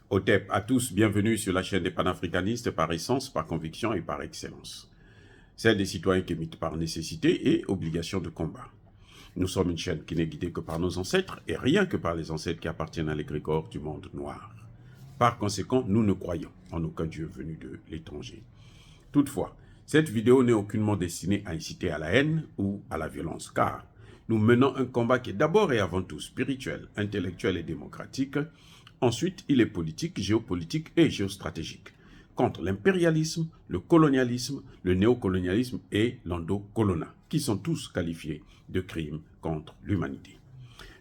Otep à tous, bienvenue sur la chaîne des panafricanistes par essence, par conviction et par excellence. Celle des citoyens qui émitent par nécessité et obligation de combat. Nous sommes une chaîne qui n'est guidée que par nos ancêtres et rien que par les ancêtres qui appartiennent à l'égrégore du monde noir. Par conséquent, nous ne croyons en aucun dieu venu de l'étranger. Toutefois, cette vidéo n'est aucunement destinée à inciter à la haine ou à la violence, car nous menons un combat qui est d'abord et avant tout spirituel, intellectuel et démocratique. Ensuite, il est politique, géopolitique et géostratégique, contre l'impérialisme, le colonialisme, le néocolonialisme et l'endocolonat, qui sont tous qualifiés de crimes contre l'humanité.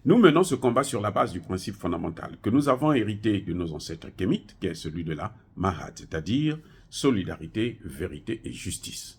Nous menons ce combat sur la base du principe fondamental que nous avons hérité de nos ancêtres kémites, qui est celui de la Mahat, c'est-à-dire solidarité, vérité et justice.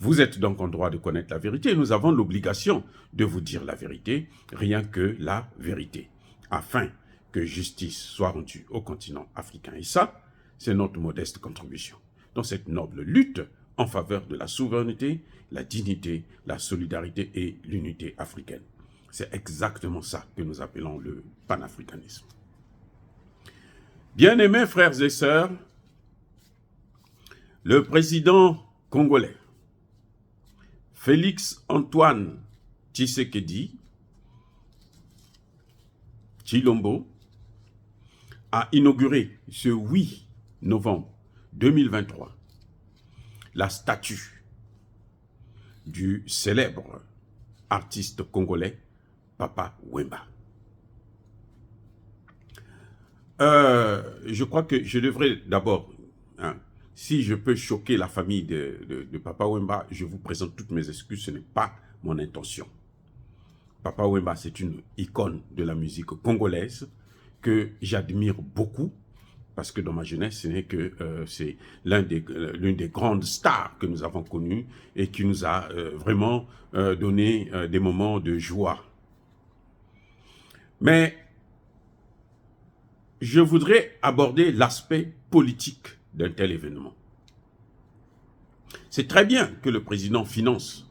Vous êtes donc en droit de connaître la vérité et nous avons l'obligation de vous dire la vérité, rien que la vérité, afin que justice soit rendue au continent africain. Et ça, c'est notre modeste contribution dans cette noble lutte en faveur de la souveraineté, la dignité, la solidarité et l'unité africaine. C'est exactement ça que nous appelons le panafricanisme. Bien-aimés frères et sœurs, le président congolais, Félix Antoine Tshisekedi Tshilombo, a inauguré ce 8 novembre 2023 la statue du célèbre artiste congolais Papa Wemba. Je crois que je devrais d'abord, si je peux choquer la famille de Papa Wemba, je vous présente toutes mes excuses, ce n'est pas mon intention. Papa Wemba, c'est une icône de la musique congolaise que j'admire beaucoup parce que dans ma jeunesse, ce n'est que c'est l'une des grandes stars que nous avons connues et qui nous a vraiment donné des moments de joie. Mais je voudrais aborder l'aspect politique d'un tel événement. C'est très bien que le président finance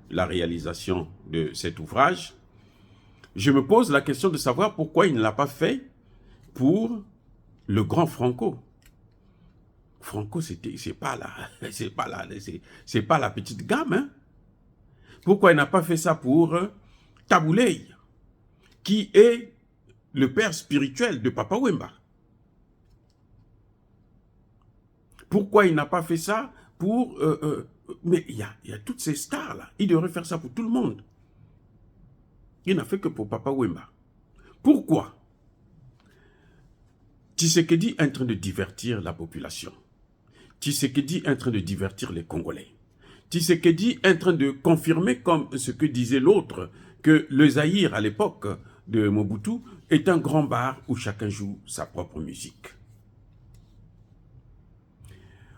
la réalisation de cet ouvrage. Je me pose la question de savoir pourquoi il ne l'a pas fait pour le grand Franco. Franco, c'est pas la petite gamme. Hein? Pourquoi il n'a pas fait ça pour Tabouley, qui est le père spirituel de Papa Wemba? Pourquoi il n'a pas fait ça pour... mais il y a toutes ces stars-là. Il devrait faire ça pour tout le monde. Il n'a fait que pour Papa Wemba. Pourquoi? Tshisekedi est en train de divertir la population. Tshisekedi est en train de divertir les Congolais. Tshisekedi est en train de confirmer, comme ce que disait l'autre, que le Zaïre, à l'époque de Mobutu, est un grand bar où chacun joue sa propre musique.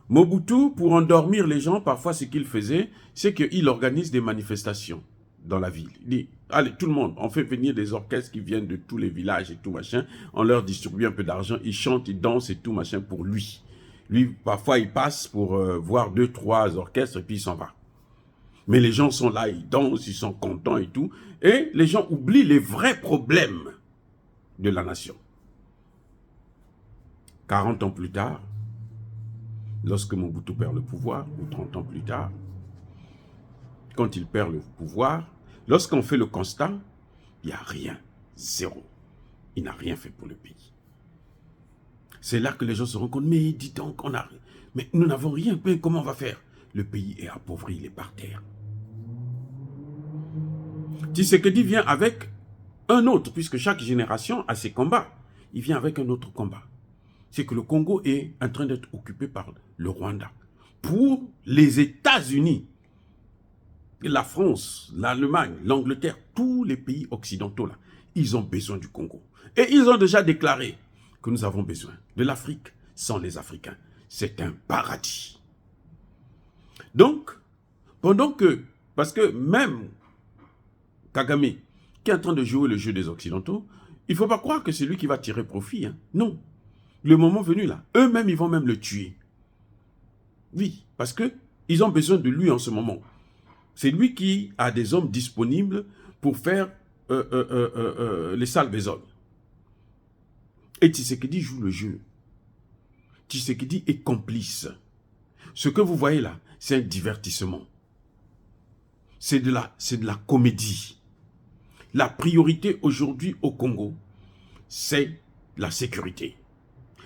Mobutu, pour endormir les gens, parfois ce qu'il faisait, c'est qu'il organise des manifestations dans la ville. Il dit, allez, tout le monde, on fait venir des orchestres qui viennent de tous les villages et tout machin, on leur distribue un peu d'argent, ils chantent, ils dansent et tout machin pour lui. Lui, parfois, il passe pour voir 2, 3 orchestres et puis il s'en va. Mais les gens sont là, ils dansent, ils sont contents et tout, et les gens oublient les vrais problèmes de la nation. 40 ans plus tard, lorsque Mobutu perd le pouvoir, ou 30 ans plus tard, quand il perd le pouvoir, lorsqu'on fait le constat, il n'y a rien, zéro. Il n'a rien fait pour le pays. C'est là que les gens se rendent compte, mais dis donc, mais nous n'avons rien, mais comment on va faire? Le pays est appauvri, il est par terre. Tshisekedi vient avec un autre, puisque chaque génération a ses combats. Il vient avec un autre combat. C'est que le Congo est en train d'être occupé par le Rwanda. Pour les États-Unis, la France, l'Allemagne, l'Angleterre, tous les pays occidentaux, là, ils ont besoin du Congo. Et ils ont déjà déclaré que nous avons besoin de l'Afrique sans les Africains. C'est un paradis. Donc, pendant que, parce que même Kagame, qui est en train de jouer le jeu des Occidentaux, il ne faut pas croire que c'est lui qui va tirer profit. Hein. Non. Le moment venu, là, eux-mêmes, ils vont même le tuer. Oui, parce qu'ils ont besoin de lui en ce moment. C'est lui qui a des hommes disponibles pour faire les sales besognes. Et Tshisekedi joue le jeu. Tshisekedi est complice. Ce que vous voyez là, c'est un divertissement. C'est de la comédie. La priorité aujourd'hui au Congo, c'est la sécurité.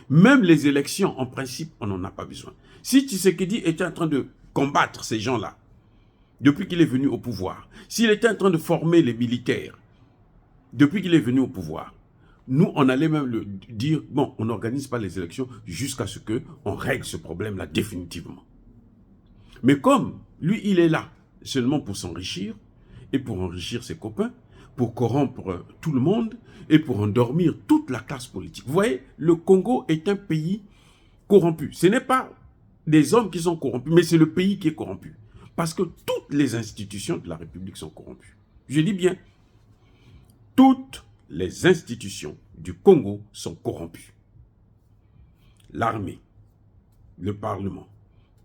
Même les élections, en principe, on n'en a pas besoin. Si Tshisekedi était en train de combattre ces gens-là, depuis qu'il est venu au pouvoir, s'il était en train de former les militaires, depuis qu'il est venu au pouvoir, nous, on allait même dire, bon, on n'organise pas les élections jusqu'à ce qu'on règle ce problème-là définitivement. Mais comme lui, il est là seulement pour s'enrichir et pour enrichir ses copains, pour corrompre tout le monde et pour endormir toute la classe politique. Vous voyez, le Congo est un pays corrompu. Ce n'est pas des hommes qui sont corrompus, mais c'est le pays qui est corrompu. Parce que toutes les institutions de la République sont corrompues. Je dis bien, toutes les institutions du Congo sont corrompues. L'armée, le Parlement,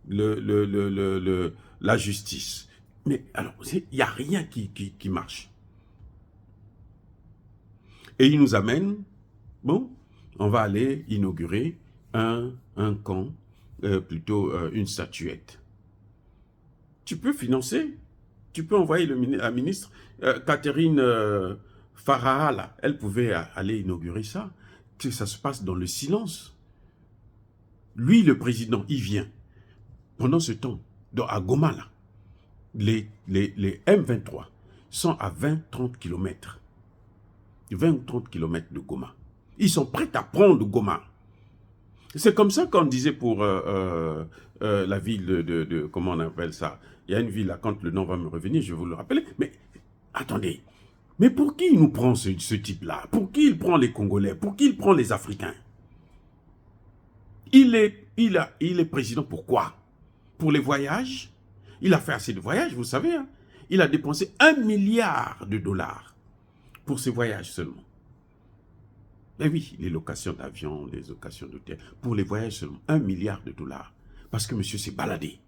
la justice. Mais alors, il n'y a rien qui marche. Et il nous amène, bon, on va aller inaugurer un camp, plutôt une statuette. Tu peux financer, tu peux envoyer la ministre, Catherine Faraha, là, elle pouvait aller inaugurer ça, que ça se passe dans le silence. Lui, le président, il vient. Pendant ce temps, à Goma, là, les M23 sont à 20-30 km. 20-30 km de Goma. Ils sont prêts à prendre Goma. C'est comme ça qu'on disait pour la ville de comment on appelle ça. Il y a une ville là, quand le nom va me revenir, je vais vous le rappeler. Mais attendez, mais pour qui il nous prend ce type-là? Pour qui il prend les Congolais? Pour qui il prend les Africains? Il est président pourquoi? Pour les voyages? Il a fait assez de voyages, vous savez. Hein? Il a dépensé 1 milliard de dollars pour ses voyages seulement. Mais oui, les locations d'avions, les locations d'hôtels, pour les voyages seulement, 1 milliard de dollars. Parce que monsieur s'est baladé.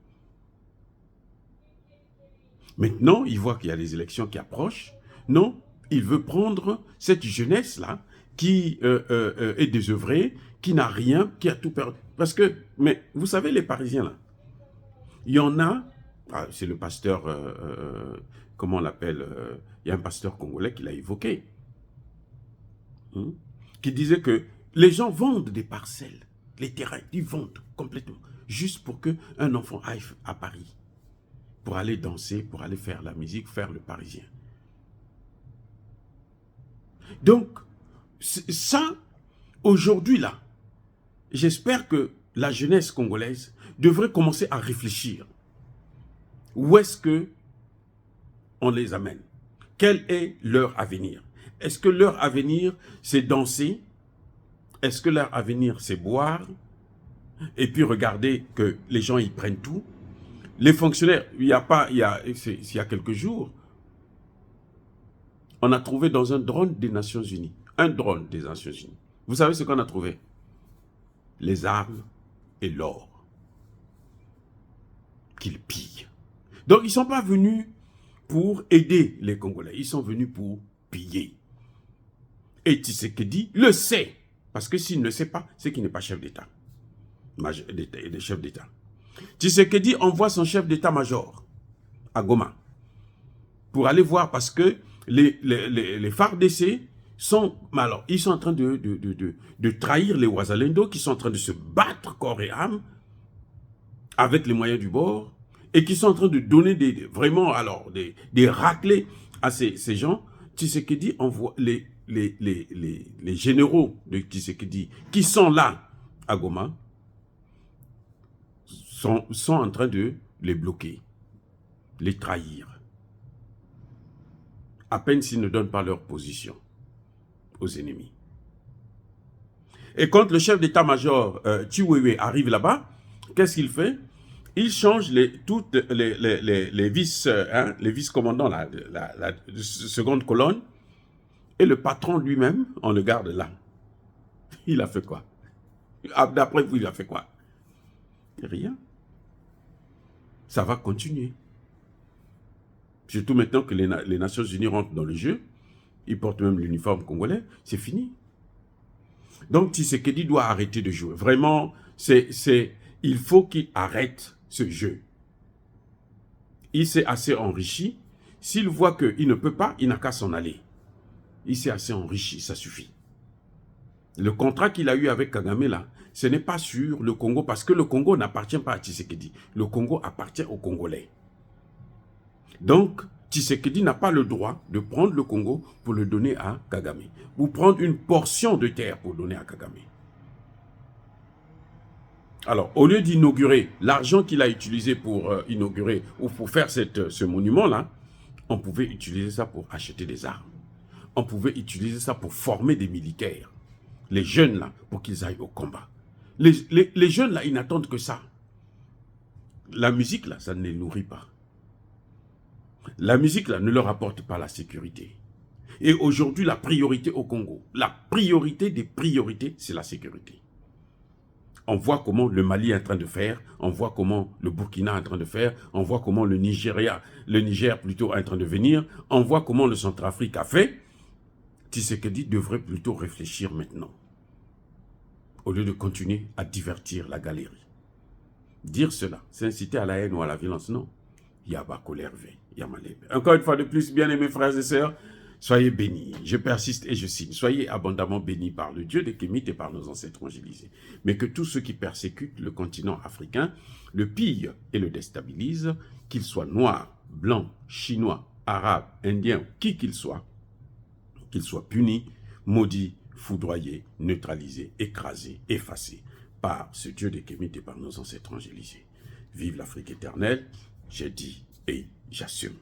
Maintenant, il voit qu'il y a les élections qui approchent. Non, il veut prendre cette jeunesse-là qui est désœuvrée, qui n'a rien, qui a tout perdu. Parce que, mais vous savez, les Parisiens, là, il y en a, c'est le pasteur, comment on l'appelle, il y a un pasteur congolais qui l'a évoqué, qui disait que les gens vendent des parcelles, les terrains, ils vendent complètement, juste pour qu'un enfant aille à Paris, pour aller danser, pour aller faire la musique, faire le Parisien. Donc, ça, aujourd'hui là, j'espère que la jeunesse congolaise devrait commencer à réfléchir. Où est-ce que on les amène? Quel est leur avenir? Est-ce que leur avenir, c'est danser? Est-ce que leur avenir, c'est boire? Et puis regarder que les gens, ils prennent tout. Les fonctionnaires, il y a quelques jours, on a trouvé dans un drone des Nations Unies. Un drone des Nations Unies. Vous savez ce qu'on a trouvé? Les armes et l'or qu'ils pillent. Donc, ils ne sont pas venus pour aider les Congolais. Ils sont venus pour piller. Et Tshisekedi le sait. Parce que s'il ne le sait pas, c'est qu'il n'est pas chef d'État. Des chefs d'État. Tshisekedi envoie son chef d'état-major à Goma pour aller voir parce que les FARDC sont, alors, ils sont en train de trahir les Ouazalendo qui sont en train de se battre corps et âme avec les moyens du bord et qui sont en train de donner vraiment alors des raclés à ces gens. Tshisekedi envoie les généraux de Tshisekedi qui sont là à Goma sont en train de les bloquer, les trahir. À peine s'ils ne donnent pas leur position aux ennemis. Et quand le chef d'état-major Chiwewe arrive là-bas, qu'est-ce qu'il fait? Il change toutes les vice-commandants, la seconde colonne, et le patron lui-même, on le garde là. Il a fait quoi? D'après vous, il a fait quoi? Rien. Ça va continuer. Surtout maintenant que les Nations Unies rentrent dans le jeu, ils portent même l'uniforme congolais, c'est fini. Donc Tshisekedi doit arrêter de jouer. Vraiment, il faut qu'il arrête ce jeu. Il s'est assez enrichi. S'il voit qu'il ne peut pas, il n'a qu'à s'en aller. Il s'est assez enrichi, ça suffit. Le contrat qu'il a eu avec Kagame là, ce n'est pas sur le Congo parce que le Congo n'appartient pas à Tshisekedi. Le Congo appartient aux Congolais. Donc, Tshisekedi n'a pas le droit de prendre le Congo pour le donner à Kagame. Ou prendre une portion de terre pour donner à Kagame. Alors, au lieu d'inaugurer l'argent qu'il a utilisé pour inaugurer ou pour faire ce monument-là, on pouvait utiliser ça pour acheter des armes. On pouvait utiliser ça pour former des militaires. Les jeunes là, pour qu'ils aillent au combat. Les jeunes là, ils n'attendent que ça. La musique là, ça ne les nourrit pas. La musique là ne leur apporte pas la sécurité. Et aujourd'hui, la priorité au Congo, la priorité des priorités, c'est la sécurité. On voit comment le Mali est en train de faire, on voit comment le Burkina est en train de faire, on voit comment le Niger plutôt est en train de venir, on voit comment le Centrafrique a fait. Tshisekedi devrait plutôt réfléchir maintenant, au lieu de continuer à divertir la galerie. Dire cela, c'est inciter à la haine ou à la violence, non. Yaba Kolerve, Yamalebe. Encore une fois de plus, bien-aimés frères et sœurs, soyez bénis, je persiste et je signe. Soyez abondamment bénis par le Dieu des Kémites et par nos ancêtres angélisés. Mais que tous ceux qui persécutent le continent africain le pillent et le déstabilisent, qu'ils soient noirs, blancs, chinois, arabes, indiens, qui qu'ils soient punis, maudits, foudroyés, neutralisés, écrasés, effacés par ce Dieu des Kémites et par nos ancêtres angélisés. Vive l'Afrique éternelle, j'ai dit et j'assume.